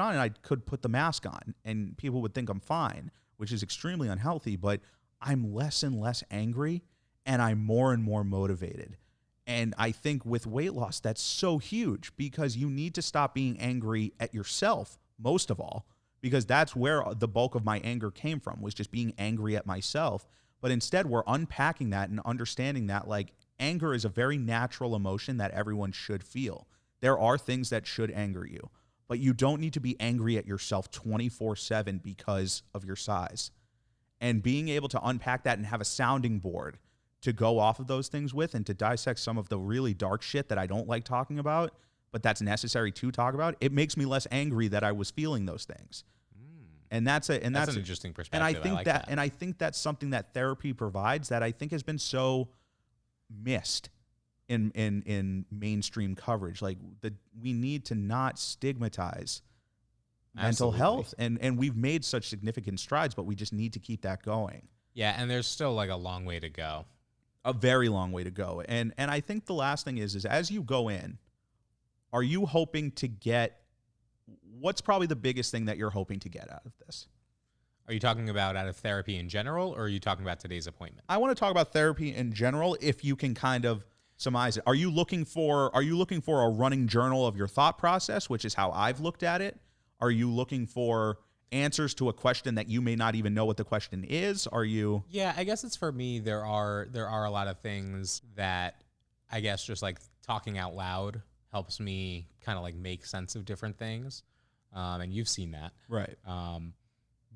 on, and I could put the mask on, and people would think I'm fine, which is extremely unhealthy. But I'm less and less angry, and I'm more and more motivated. And I think with weight loss, that's so huge because you need to stop being angry at yourself, most of all, because that's where the bulk of my anger came from, was just being angry at myself. But instead, we're unpacking that and understanding that like anger is a very natural emotion that everyone should feel. There are things that should anger you, but you don't need to be angry at yourself 24/7 because of your size. And being able to unpack that and have a sounding board to go off of those things with, and to dissect some of the really dark shit that I don't like talking about, but that's necessary to talk about, it makes me less angry that I was feeling those things. And that's an interesting perspective. And I think that's something that therapy provides that I think has been so missed in mainstream coverage. Like we need to not stigmatize mental health, and we've made such significant strides, but we just need to keep that going. Yeah, and there's still like a long way to go. A very long way to go. And I think the last thing is as you go in, are you hoping to get, what's probably the biggest thing that you're hoping to get out of this? Are you talking about out of therapy in general, or are you talking about today's appointment? I want to talk about therapy in general, if you can kind of surmise it. Are you looking for a running journal of your thought process, which is how I've looked at it? Are you looking for answers to a question that you may not even know what the question is? Are you? Yeah, I guess it's for me. There are a lot of things that I guess just like talking out loud helps me kind of like make sense of different things. And you've seen that. Right.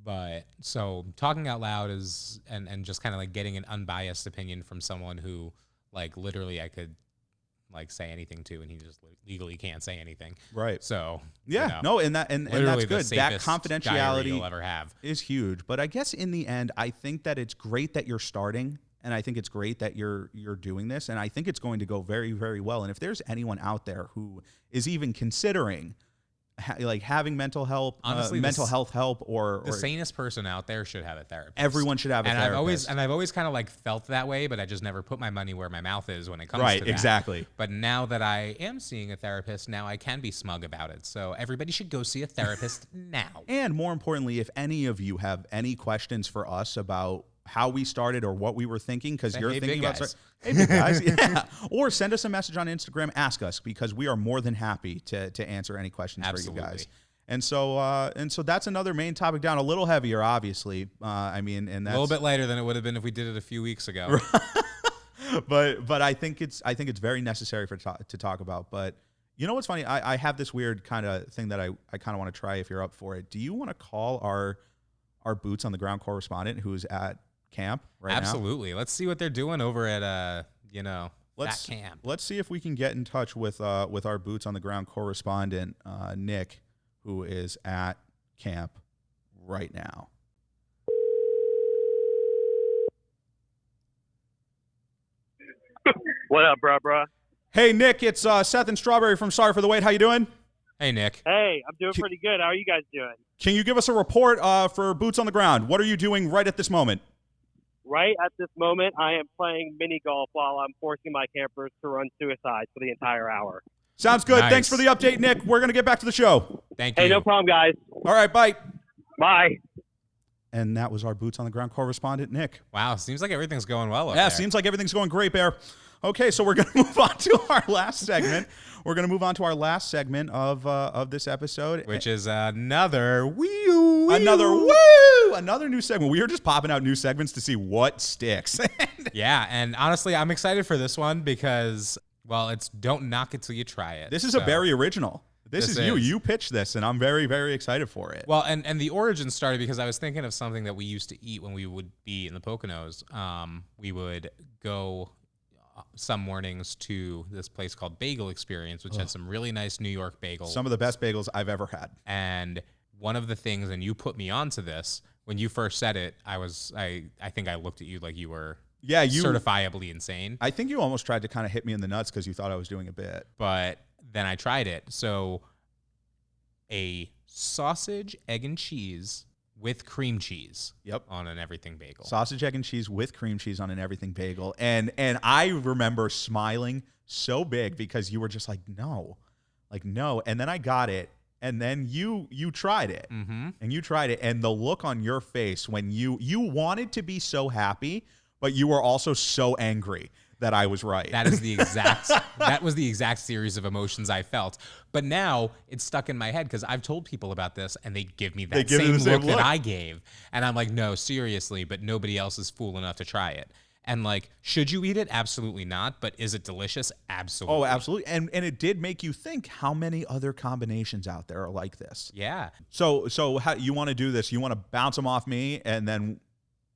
But so talking out loud is, and just kind of like getting an unbiased opinion from someone who like literally I could like say anything to, and he just legally can't say anything. Right. So yeah, no, and that's good. That confidentiality you'll ever have is huge. But I guess in the end, I think that it's great that you're starting and I think it's great that you're doing this, and I think it's going to go very, very well. And if there's anyone out there who is even considering like having mental health, Honestly, mental health help, or the sanest person out there should have a therapist. everyone should have a therapist. I've always kind of like felt that way, but I just never put my money where my mouth is when it comes to that. Right, exactly. But now that I am seeing a therapist, now I can be smug about it. So everybody should go see a therapist now. And more importantly, if any of you have any questions for us about how we started or what we were thinking, because you're thinking about hey big guys, yeah, or send us a message on Instagram, ask us, because we are more than happy to answer any questions for you guys. And so that's another main topic down, a little heavier, obviously. I mean, and that's a little bit lighter than it would have been if we did it a few weeks ago. but I think it's very necessary to talk about. But you know what's funny? I have this weird kind of thing that I kind of want to try if you're up for it. Do you want to call our boots on the ground correspondent who's at camp right now? Absolutely. Let's see what they're doing over at that camp. Let's see if we can get in touch with our boots on the ground correspondent, Nick, who is at camp right now. What up, bruh? Hey, Nick, it's Seth and Strawberry from Sorry for the Wait. How you doing? Hey, Nick. Hey, I'm doing pretty good. How are you guys doing? Can you give us a report for Boots on the Ground? What are you doing right at this moment? Right at this moment, I am playing mini golf while I'm forcing my campers to run suicide for the entire hour. Sounds good. Nice. Thanks for the update, Nick. We're going to get back to the show. Thank you. Hey, no problem, guys. All right, bye. Bye. And that was our Boots on the Ground correspondent, Nick. Wow, seems like everything's going well up there. Seems like everything's going great, Bear. Okay, so we're going to move on to our last segment. We're going to move on to our last segment of this episode, which is another another new segment. We are just popping out new segments to see what sticks. Yeah, and honestly, I'm excited for this one because, well, it's don't knock it till you try it. This is a very original. This is you. You pitched this, and I'm very, very excited for it. Well, and the origin started because I was thinking of something that we used to eat when we would be in the Poconos. We would go some mornings to this place called Bagel Experience, which had some really nice New York bagels. Some of the best bagels I've ever had. And one of the things, and you put me onto this, when you first said it, I think I looked at you like you were certifiably insane. I think you almost tried to kind of hit me in the nuts because you thought I was doing a bit. But then I tried it. So a sausage, egg, and cheese with cream cheese. Yep. On an everything bagel. Sausage, egg, and cheese with cream cheese on an everything bagel. And I remember smiling so big because you were just like, no. And then I got it. And then you tried it. Mm-hmm. And you tried it. And the look on your face when you wanted to be so happy, but you were also so angry that I was right. That is the exact that was the exact series of emotions I felt. But now it's stuck in my head because I've told people about this and they give me that same look that I gave. And I'm like, no, seriously, but nobody else is fool enough to try it. And like, should you eat it? Absolutely not. But is it delicious? Absolutely. Oh, absolutely. And it did make you think how many other combinations out there are like this. Yeah. So how you want to do this? You want to bounce them off me, and then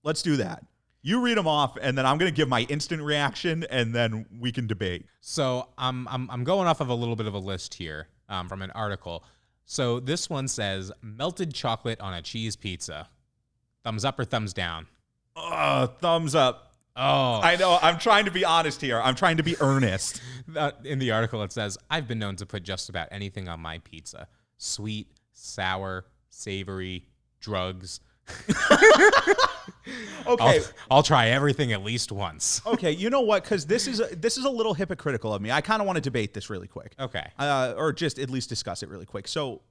let's do that. You read them off, and then I'm going to give my instant reaction, and then we can debate. So I'm going off of a little bit of a list here from an article. So this one says melted chocolate on a cheese pizza. Thumbs up or thumbs down? Thumbs up. Oh, I know. I'm trying to be honest here. I'm trying to be earnest. In the article, it says, I've been known to put just about anything on my pizza. Sweet, sour, savory, drugs. Okay. I'll try everything at least once. Okay, you know what? Because this is a little hypocritical of me. I kind of want to debate this really quick. Okay. Or just at least discuss it really quick. So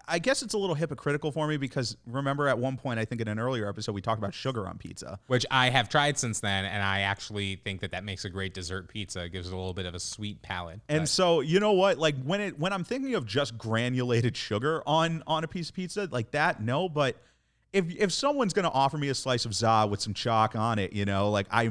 I guess it's a little hypocritical for me because remember at one point, I think in an earlier episode, we talked about sugar on pizza. Which I have tried since then, and I actually think that makes a great dessert pizza. It gives it a little bit of a sweet palate. And so, you know what? Like when I'm thinking of just granulated sugar on a piece of pizza, like that, no, but if someone's going to offer me a slice of za with some chalk on it, you know, like I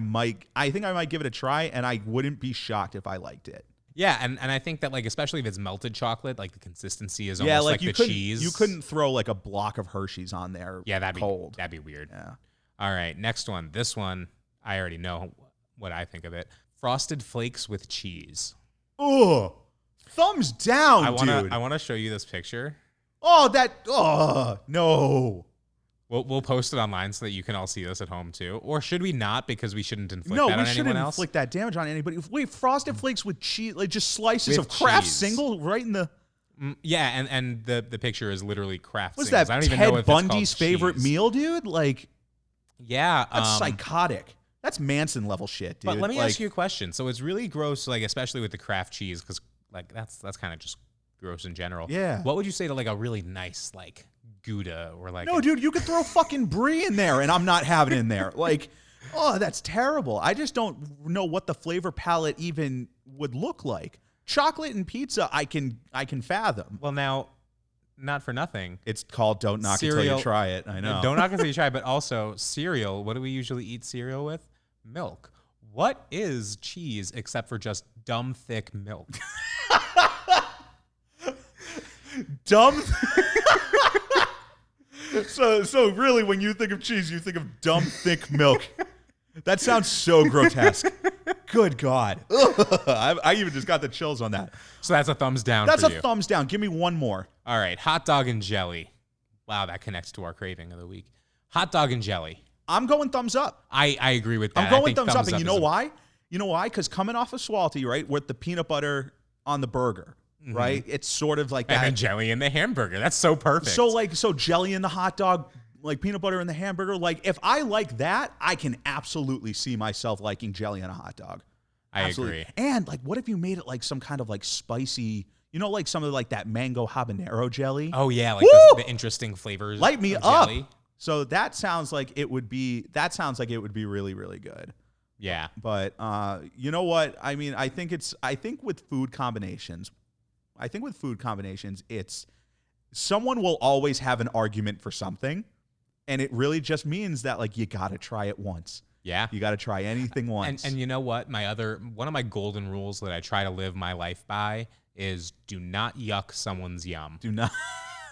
think I might give it a try, and I wouldn't be shocked if I liked it. Yeah, and I think that, like, especially if it's melted chocolate, like the consistency is almost like the cheese. You couldn't throw like a block of Hershey's on there. Yeah, that'd cold. That'd be weird. Yeah. All right, next one. This one, I already know what I think of it. Frosted Flakes with cheese. Oh, thumbs down, dude. I want to show you this picture. Oh, no. We'll post it online so that you can all see this at home too. Or should we not, because we shouldn't inflict No, that we on shouldn't anyone else? inflict that damage on anybody. Wait, Frosted Flakes with cheese, like just slices With of Kraft cheese. single right in the. Yeah, and the picture is literally Kraft What's singles. that? I don't even know Ted if it's called Bundy's favorite cheese. meal, dude? Like, Yeah, that's psychotic. That's Manson level shit, dude. But let me like, ask you a question. So it's really gross, like especially with the Kraft cheese, because like that's kind of just gross in general. Yeah. What would you say to like a really nice like Gouda or like? No, dude, you could throw fucking brie in there, and I'm not having it in there. Like, oh, that's terrible. I just don't know what the flavor palette even would look like. Chocolate and pizza, I can fathom. Well, now, not for nothing. It's called "Don't Knock It Till You Try It." I know. Don't knock it till you try. But also cereal. What do we usually eat cereal with? Milk. What is cheese except for just dumb thick milk? Dumb. So really, when you think of cheese, you think of dumb thick milk. That sounds so grotesque. Good God. I even just got the chills on that. So that's a thumbs down. That's for a you. thumbs down. Give me one more. All right, hot dog and jelly. Wow, that connects to our craving of the week. Hot dog and jelly. I'm going thumbs up. I agree with that. I'm I going think thumbs up. And you know is why? You know why? Because coming off of Swalty, right, with the peanut butter on the burger, right? It's sort of like that. And then jelly in the hamburger. That's so perfect. So jelly in the hot dog, like peanut butter in the hamburger. Like if I like that, I can absolutely see myself liking jelly in a hot dog. I agree. And like, what if you made it like some kind of like spicy, you know, like some of like that mango habanero jelly? Oh yeah, like the interesting flavors. Light me of up. jelly. So that sounds like it would be. That sounds like it would be really, really good. Yeah. But you know what? I mean, I think with food combinations, it's someone will always have an argument for something, and it really just means that like you got to try it once. Yeah. You got to try anything once. And you know what? One of my golden rules that I try to live my life by is do not yuck someone's yum. do not.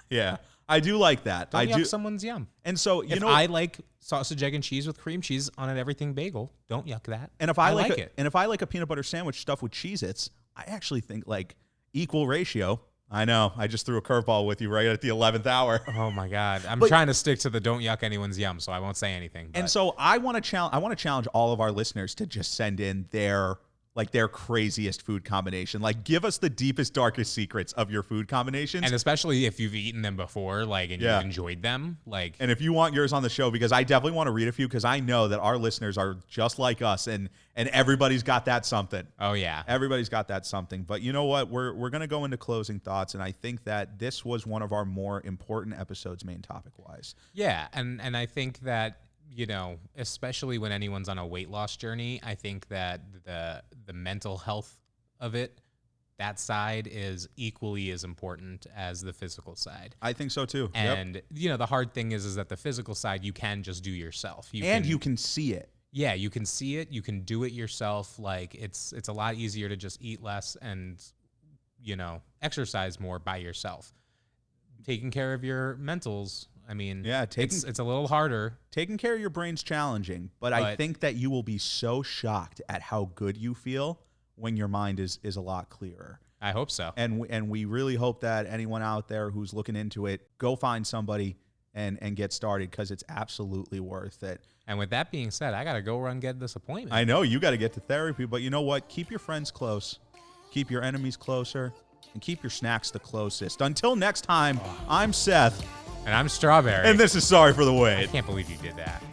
Yeah, I do like that. Don't I yuck do. someone's yum. And so If I like sausage, egg, and cheese with cream cheese on an everything bagel, don't yuck that. And if I like it. And if I like a peanut butter sandwich stuffed with Cheez-Its, I actually think like equal ratio. I know. I just threw a curveball with you right at the 11th hour. Oh my God. I'm trying to stick to the don't yuck anyone's yum, so I won't say anything. But. And so I want to challenge all of our listeners to just send in their craziest food combination. Like, give us the deepest, darkest secrets of your food combinations. And especially if you've eaten them before, like, and you've enjoyed them, like. And if you want yours on the show, because I definitely want to read a few, because I know that our listeners are just like us, and everybody's got that something. Oh yeah, everybody's got that something. But you know what? We're gonna go into closing thoughts, and I think that this was one of our more important episodes, main topic wise. Yeah, and I think that, you know, especially when anyone's on a weight loss journey, I think that the mental health of it, that side is equally as important as the physical side. I think so too. And you know, the hard thing is that the physical side you can just do yourself. You can see it. Yeah, you can see it. You can do it yourself. Like it's a lot easier to just eat less and, you know, exercise more by yourself. Taking care of your mentals. I mean, yeah, it's a little harder. Taking care of your brain's challenging, but I think that you will be so shocked at how good you feel when your mind is a lot clearer. I hope so. And we really hope that anyone out there who's looking into it, go find somebody and get started, because it's absolutely worth it. And with that being said, I got to go run get this appointment. I know you got to get to therapy, but you know what? Keep your friends close, keep your enemies closer, and keep your snacks the closest. Until next time, I'm Seth. And I'm Strawberry. And this is Sorry for the Wait. I can't believe you did that.